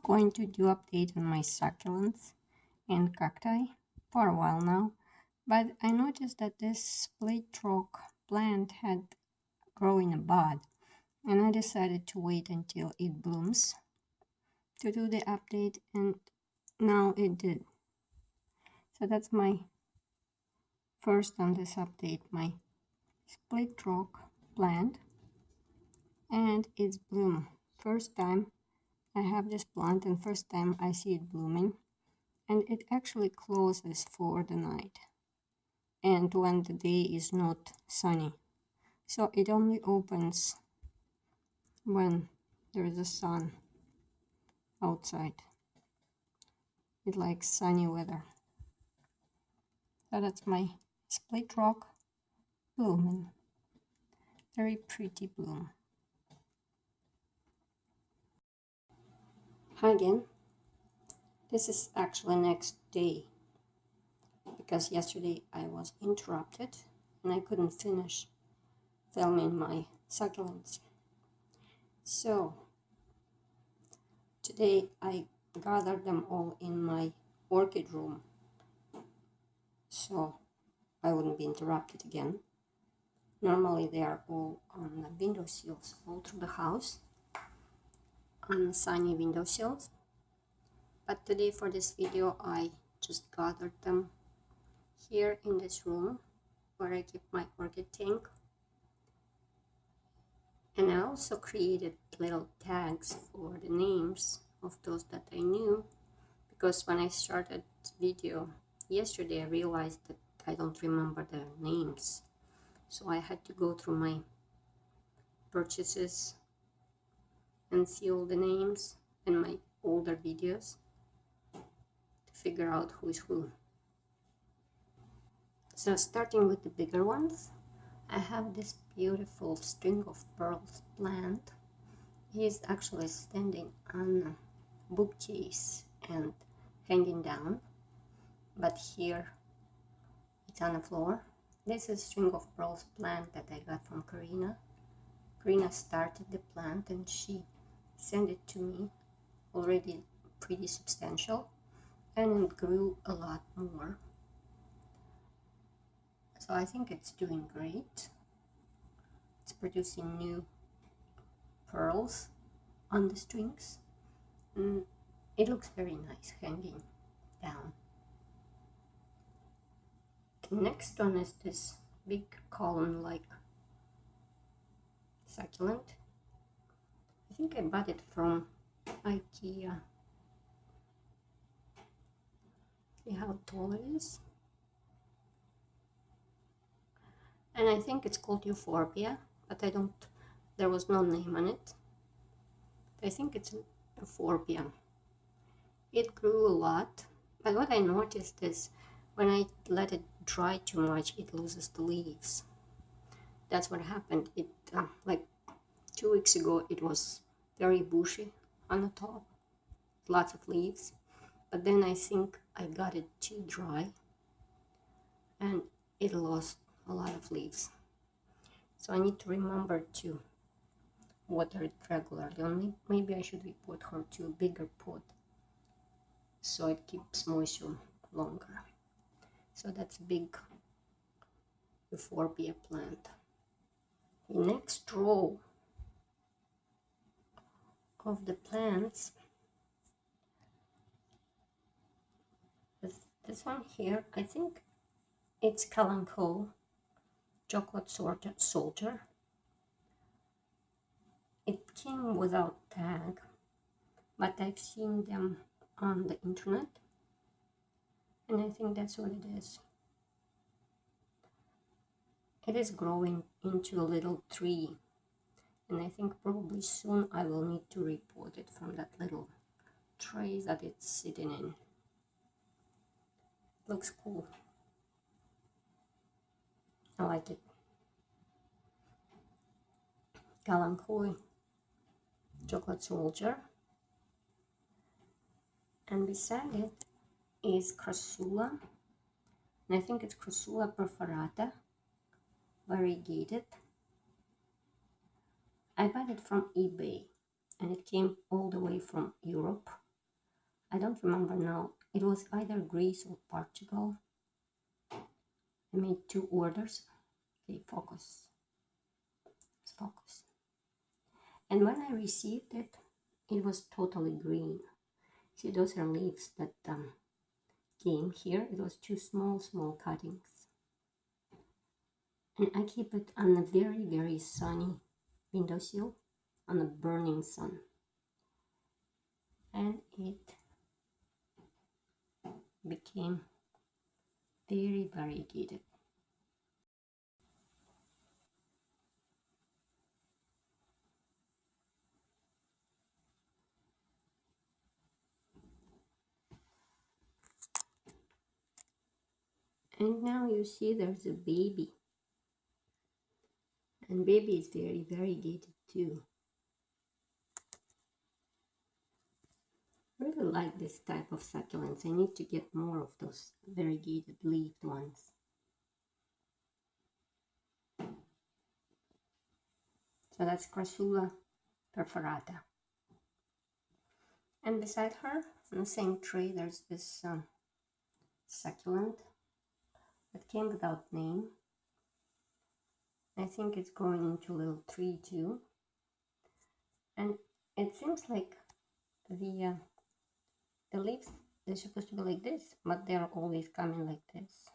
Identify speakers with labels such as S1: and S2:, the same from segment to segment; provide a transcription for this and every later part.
S1: going to do update on my succulents and cacti for a while now, but I noticed that this split rock plant had growing a bud, and I decided to wait until it blooms to do the update, and now it did. So that's my first on this update, my split rock plant, and it's bloom. First time I have this plant and first time I see it blooming, and it actually closes for the night and when the day is not sunny, so it only opens when there is a sun outside. It likes sunny weather. So that's my split rock blooming. Very pretty bloom. Hi again. This is actually next day because yesterday I was interrupted and I couldn't finish filming my succulents. So today I gathered them all in my orchid room so I wouldn't be interrupted again. Normally they are all on the windowsills all through the house, on sunny windowsills, but today for this video I just gathered them here in this room where I keep my orchid tank. And I also created little tags for the names of those that I knew, because when I started the video yesterday I realized that I don't remember their names. So I had to go through my purchases and see all the names in my older videos to figure out who is who. So starting with the bigger ones, I have this beautiful string of pearls plant. He is actually standing on a bookcase and hanging down, but here it's on the floor. This is string of pearls plant that I got from Karina. Karina started the plant and she sent it to me already pretty substantial, and it grew a lot more. So I think it's doing great. It's producing new pearls on the strings. It looks very nice hanging down. The next one is this big column-like succulent. I think I bought it from IKEA. See how tall it is? And I think it's called Euphorbia, but there was no name on it. I think it's Euphorbia. It grew a lot, but what I noticed is when I let it dry too much, it loses the leaves. That's what happened. It like 2 weeks ago, it was very bushy on the top, lots of leaves, but then I think I got it too dry and it lost a lot of leaves. So I need to remember to water it regularly. Only maybe I should report her to a bigger pot so it keeps moisture longer. So that's a big Euphorbia plant. The next row of the plants is this one here. I think it's Calanco Chocolate Soldier. It came without tag, but I've seen them on the internet, and I think that's what it is. It is growing into a little tree, and I think probably soon I will need to repot it from that little tray that it's sitting in. Looks cool. I like it. Kalanchoe Chocolate Soldier. And beside it is Crassula. And I think it's Crassula perforata, variegated. I bought it from eBay and it came all the way from Europe. I don't remember now. It was either Greece or Portugal. I made 2 orders. Okay, focus. Let's focus. And when I received it, it was totally green. See, those are leaves that came here. It was 2 small cuttings. And I keep it on a very sunny windowsill, on a burning sun. And it became very variegated. And now you see there's a baby. And baby is very variegated too. I really like this type of succulents. I need to get more of those variegated leafed ones. So that's Crassula perforata. And beside her, on the same tree, there's this succulent that came without name. I think it's growing into a little tree too. And it seems like the leaves, they're supposed to be like this, but they're always coming like this.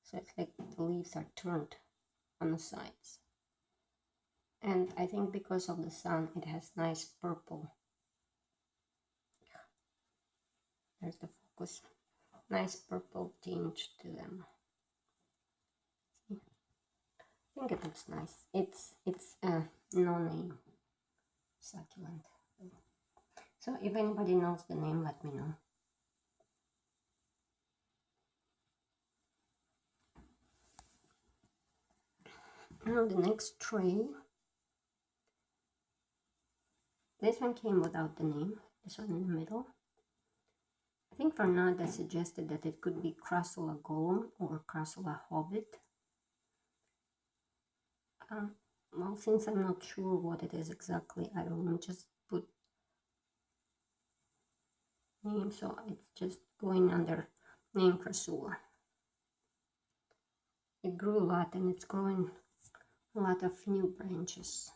S1: So it's like the leaves are turned on the sides. And I think because of the sun, it has nice purple. There's the focus. Nice purple tinge to them. See? I think it looks nice. It's a no-name succulent. So if anybody knows the name, let me know. Now the next tray. This one came without the name. This one in the middle. I think for now they suggested that it could be Crassula golem or Crassula hobbit. Well, since I'm not sure what it is exactly, I don't just put name, so it's just going under name Crassula. It grew a lot and it's growing a lot of new branches.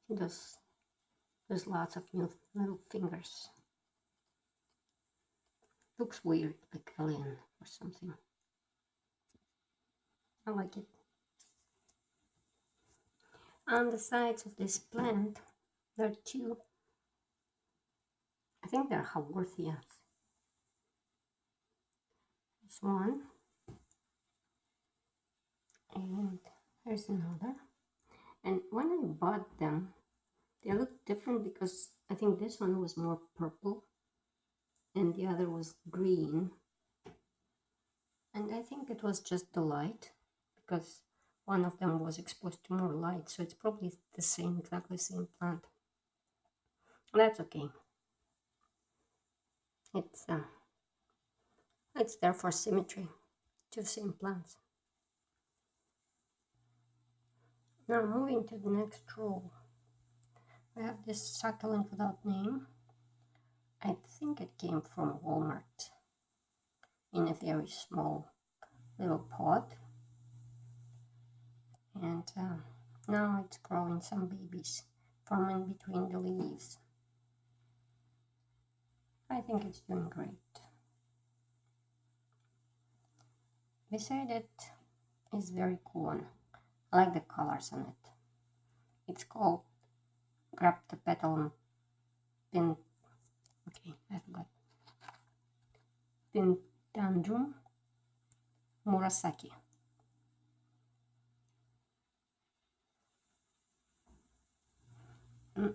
S1: See there's lots of new little fingers. Looks weird, like alien or something. I like it. On the sides of this plant, there are 2, I think they're Haworthias. There's one, and there's another. And when I bought them, they look different because I think this one was more purple and the other was green. And I think it was just the light, because one of them was exposed to more light, so it's probably the same, exactly same plant. That's okay. It's there for symmetry, 2 same plants. Now moving to the next row, we have this succulent without name. I think it came from Walmart in a very small little pot. And now it's growing some babies from in between the leaves. I think it's doing great. Beside it is very cool one. I like the colors on it. It's called Graptopetalum pin. Okay, I forgot. Pintandrum Murasaki.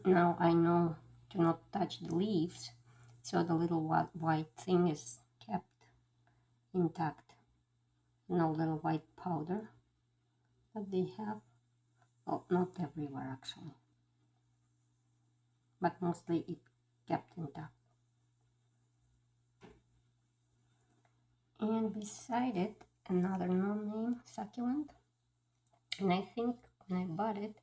S1: Now I know to not touch the leaves, so the little white thing is kept intact. No little white powder that they have. Well, not everywhere actually, but mostly it kept intact. And beside it, another no-name succulent. And I think when I bought it,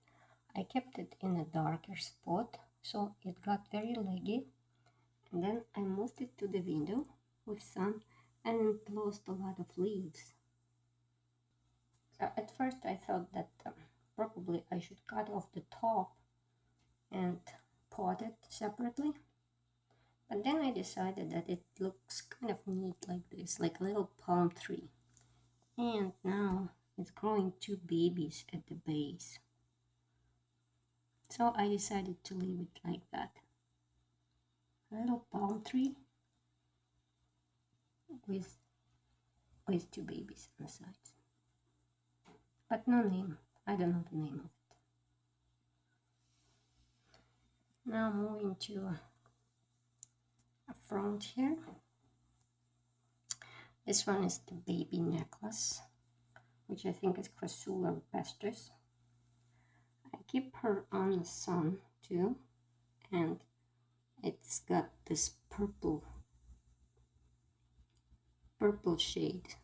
S1: I kept it in a darker spot so it got very leggy. And then I moved it to the window with sun, and it lost a lot of leaves. So at first I thought that probably I should cut off the top and pot it separately. But then I decided that it looks kind of neat like this, like a little palm tree. And now it's growing two babies at the base. So I decided to leave it like that. A little palm tree with two babies on the sides. But no name. I don't know the name of it. Now moving to a front here. This one is the baby necklace, which I think is Crassula rupestris. I keep her on the sun too, and it's got this purple shade,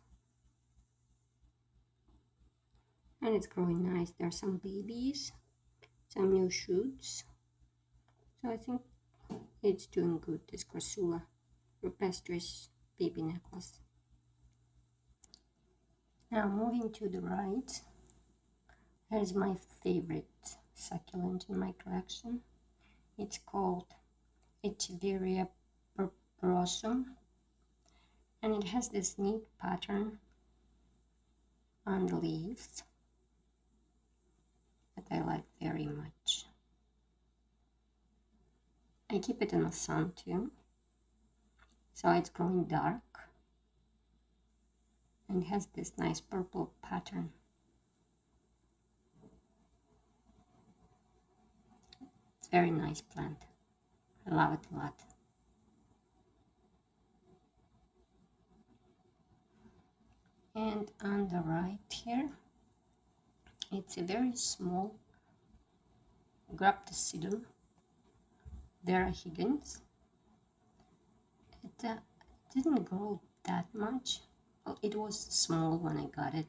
S1: and it's growing nice. There are some babies, some new shoots, so I think it's doing good, this Crassula rupestris baby necklace. Now moving to the right, here's my favorite succulent in my collection. It's called Echeveria purpurosum, and it has this neat pattern on the leaves that I like very much. I keep it in the sun too, so it's growing dark and has this nice purple pattern. It's a very nice plant. I love it a lot. And on the right here, it's a very small Graptocidum Vera Higgins. It didn't grow that much. Well, it was small when I got it,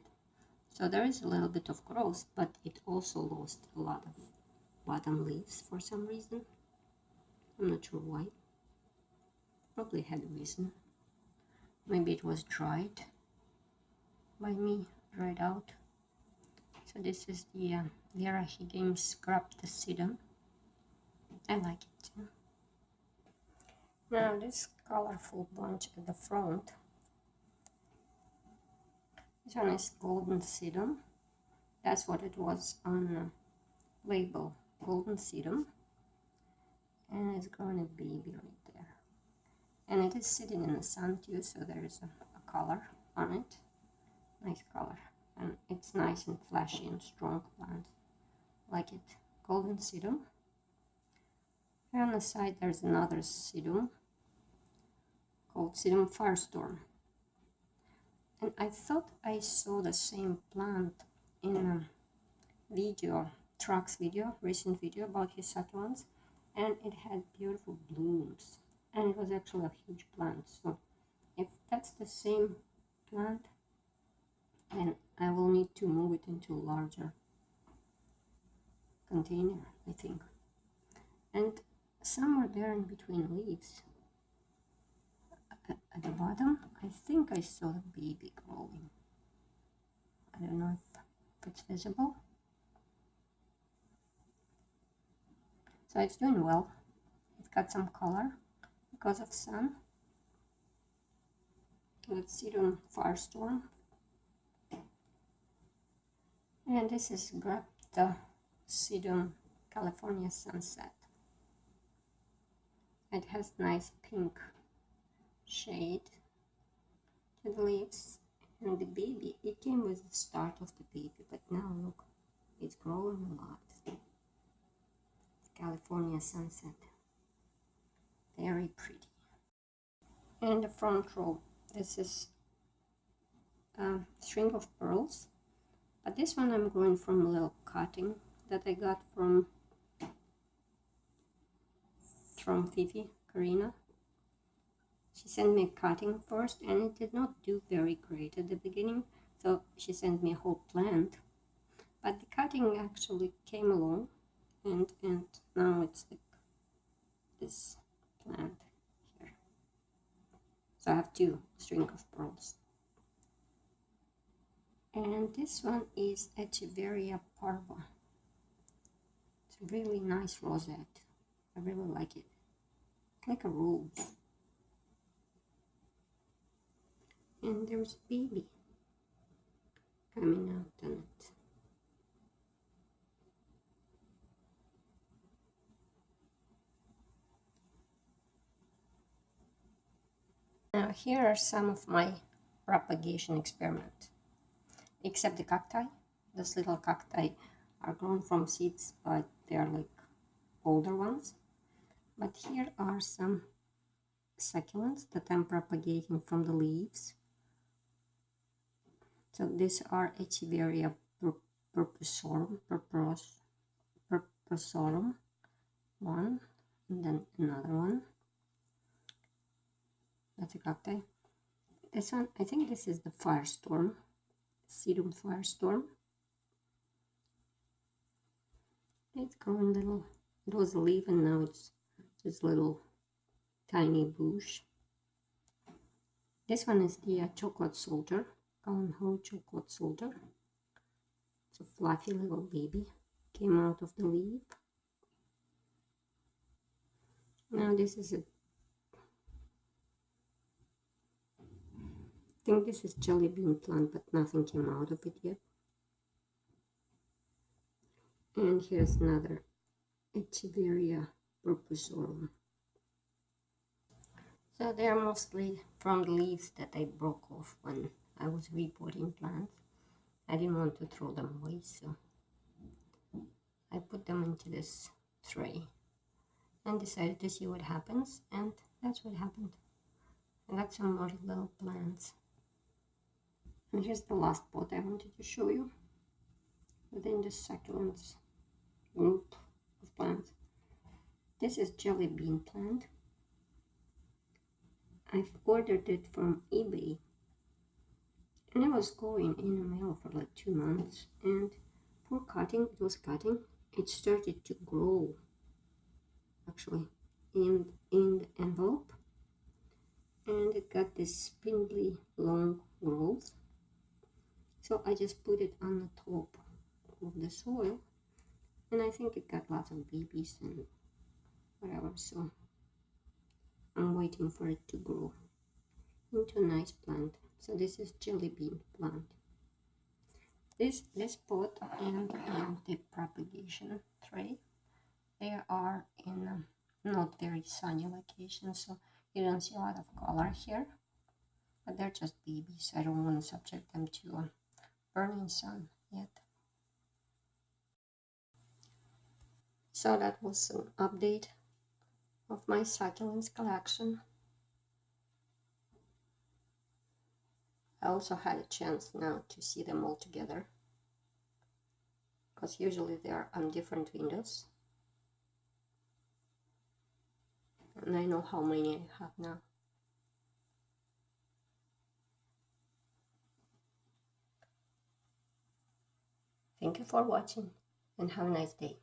S1: so there is a little bit of growth, but it also lost a lot of bottom leaves for some reason. I'm not sure why. Probably had a reason. Maybe it was dried by me, dried out. So this is the Vera Higgins Graptocidum. I like it too. Now this colorful bunch at the front. This one is Golden Sedum. That's what it was on the label, Golden Sedum. And it's growing a baby right there. And it is sitting in the sun too, so there is a color on it. Nice color. And it's nice and flashy and strong plant. Like it. Golden Sedum. Here on the side there's another Sedum called Sedum Firestorm. And I thought I saw the same plant in a video, Truck's video, recent video about his succulents, and it had beautiful blooms, and it was actually a huge plant. So if that's the same plant, then I will need to move it into a larger container, I think. And somewhere there in between leaves, at the bottom, I think I saw the baby growing. I don't know if it's visible. So it's doing well. It got some color because of sun. Let's see on Firestorm. And this is Graptocidum California Sunset. It has nice pink shade to the leaves, and the baby, it came with the start of the baby, but now look, it's growing a lot. California Sunset, very pretty. And the front row, this is a string of pearls, but this one I'm growing from a little cutting that I got from Fifi Karina. She sent me a cutting first, and it did not do very great at the beginning, so she sent me a whole plant. But the cutting actually came along, and now it's like this plant here. So I have two string of pearls. And this one is Echeveria parva. It's a really nice rosette. I really like it. It's like a rose. And there's a baby coming out on it. Now here are some of my propagation experiments. Except the cacti. Those little cacti are grown from seeds, but they are like older ones. But here are some succulents that I'm propagating from the leaves. So these are Echeveria purpurorum, one, and then another one. That's a cacti. This one, I think this is the firestorm, sedum firestorm. It's growing little. It was a leaf and now it's this little tiny bush. This one is the chocolate soldier, Ho chocolate soldier. It's a fluffy little baby, came out of the leaf. Now this is I think this is jelly bean plant, but nothing came out of it yet. And here's another Echeveria purpurorum. So they're mostly from the leaves that I broke off when I was repotting plants. I didn't want to throw them away, so I put them into this tray and decided to see what happens, and that's what happened. I got some more little plants. And here's the last pot I wanted to show you within the succulents group of plants. This is jelly bean plant. I've ordered it from eBay, and it was going in the mail for like 2 months, and for cutting, it started to grow actually in the envelope, and it got this spindly long growth. So I just put it on the top of the soil, and I think it got lots of babies and whatever, so I'm waiting for it to grow into a nice plant. So this is jelly bean plant. This pot and the propagation tray, they are in not very sunny locations, so you don't see a lot of color here, but they're just babies. I don't want to subject them to burning sun yet. So that was an update of my succulents collection. I also had a chance now to see them all together, because usually they are on different windows, and I know how many I have now. Thank you for watching, and have a nice day.